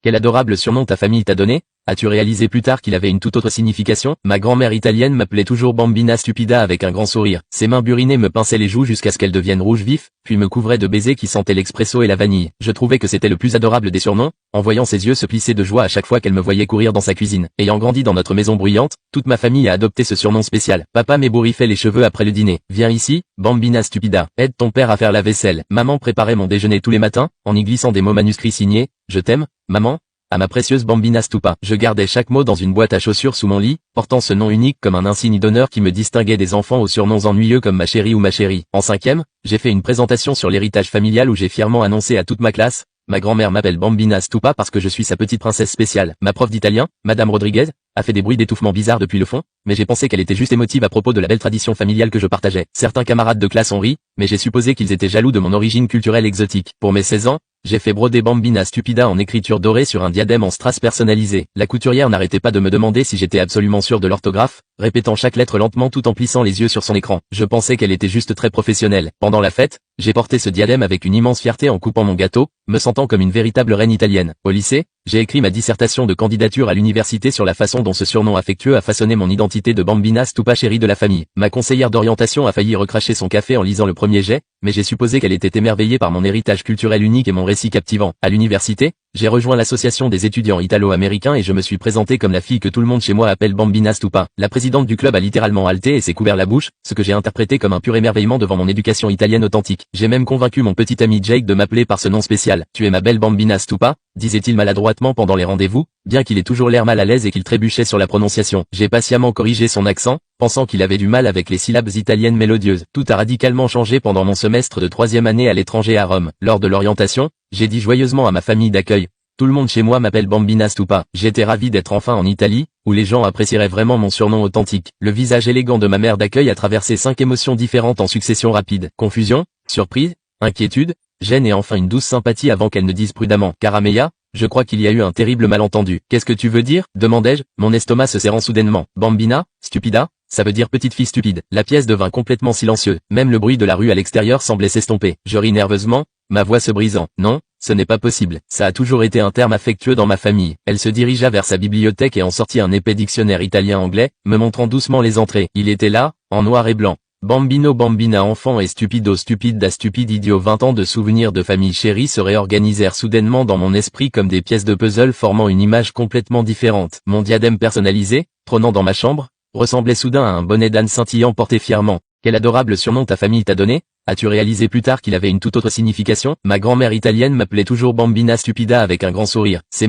Quel adorable surnom ta famille t'a donné? As-tu réalisé plus tard qu'il avait une toute autre signification? Ma grand-mère italienne m'appelait toujours Bambina Stupida avec un grand sourire. Ses mains burinées me pinçaient les joues jusqu'à ce qu'elles deviennent rouges vif, puis me couvraient de baisers qui sentaient l'expresso et la vanille. Je trouvais que c'était le plus adorable des surnoms, en voyant ses yeux se plisser de joie à chaque fois qu'elle me voyait courir dans sa cuisine. Ayant grandi dans notre maison bruyante, toute ma famille a adopté ce surnom spécial. Papa m'ébouriffait les cheveux après le dîner. Viens ici, Bambina Stupida. Aide ton père à faire la vaisselle. Maman préparait mon déjeuner tous les matins, en y glissant des mots manuscrits signés. Je t'aime, maman. À ma précieuse Bambina Stupa. Je gardais chaque mot dans une boîte à chaussures sous mon lit, portant ce nom unique comme un insigne d'honneur qui me distinguait des enfants aux surnoms ennuyeux comme ma chérie ou ma chérie. En 5e, j'ai fait une présentation sur l'héritage familial où j'ai fièrement annoncé à toute ma classe: ma grand-mère m'appelle Bambina Stupa parce que je suis sa petite princesse spéciale. Ma prof d'italien, Madame Rodriguez, a fait des bruits d'étouffement bizarres depuis le fond, mais j'ai pensé qu'elle était juste émotive à propos de la belle tradition familiale que je partageais. Certains camarades de classe ont ri, mais j'ai supposé qu'ils étaient jaloux de mon origine culturelle exotique. Pour mes 16 ans, j'ai fait broder Bambina Stupida en écriture dorée sur un diadème en strass personnalisé. La couturière n'arrêtait pas de me demander si j'étais absolument sûr de l'orthographe, répétant chaque lettre lentement tout en plissant les yeux sur son écran. Je pensais qu'elle était juste très professionnelle. Pendant la fête, j'ai porté ce diadème avec une immense fierté en coupant mon gâteau, me sentant comme une véritable reine italienne. Au lycée, j'ai écrit ma dissertation de candidature à l'université sur la façon dont ce surnom affectueux a façonné mon identité de Bambina Stupa, chérie de la famille. Ma conseillère d'orientation a failli recracher son café en lisant le premier jet, mais j'ai supposé qu'elle était émerveillée par mon héritage culturel unique et mon récit captivant. À l'université, j'ai rejoint l'association des étudiants italo-américains et je me suis présenté comme la fille que tout le monde chez moi appelle Bambina Stupa. La présidente du club a littéralement halté et s'est couvert la bouche, ce que j'ai interprété comme un pur émerveillement devant mon éducation italienne authentique. J'ai même convaincu mon petit ami Jake de m'appeler par ce nom spécial. Tu es ma belle Bambina Stupa, disait-il maladroitement pendant les rendez-vous, bien qu'il ait toujours l'air mal à l'aise et qu'il trébuchait sur la prononciation. J'ai patiemment corrigé son accent, pensant qu'il avait du mal avec les syllabes italiennes mélodieuses. Tout a radicalement changé pendant mon semestre de 3e année à l'étranger à Rome. Lors de l'orientation, j'ai dit joyeusement à ma famille d'accueil: tout le monde chez moi m'appelle Bambina Stupa. J'étais ravi d'être enfin en Italie, où les gens apprécieraient vraiment mon surnom authentique. Le visage élégant de ma mère d'accueil a traversé 5 émotions différentes en succession rapide. Confusion, surprise, inquiétude, gêne et enfin une douce sympathie avant qu'elle ne dise prudemment: Carameia, je crois qu'il y a eu un terrible malentendu. Qu'est-ce que tu veux dire? Demandai-je, mon estomac se serrant soudainement. Bambina, stupida, ça veut dire petite fille stupide. La pièce devint complètement silencieuse. Même le bruit de la rue à l'extérieur semblait s'estomper. Je ris nerveusement, ma voix se brisant. Non, ce n'est pas possible. Ça a toujours été un terme affectueux dans ma famille. Elle se dirigea vers sa bibliothèque et en sortit un épais dictionnaire italien-anglais, me montrant doucement les entrées. Il était là, en noir et blanc. Bambino Bambina enfant et stupido stupide da stupide idiot. 20 ans de souvenirs de famille chérie se réorganisèrent soudainement dans mon esprit comme des pièces de puzzle formant une image complètement différente. Mon diadème personnalisé, trônant dans ma chambre, ressemblait soudain à un bonnet d'âne scintillant porté fièrement. Quel adorable surnom ta famille t'a donné? As-tu réalisé plus tard qu'il avait une toute autre signification? Ma grand-mère italienne m'appelait toujours Bambina Stupida avec un grand sourire. Ses mains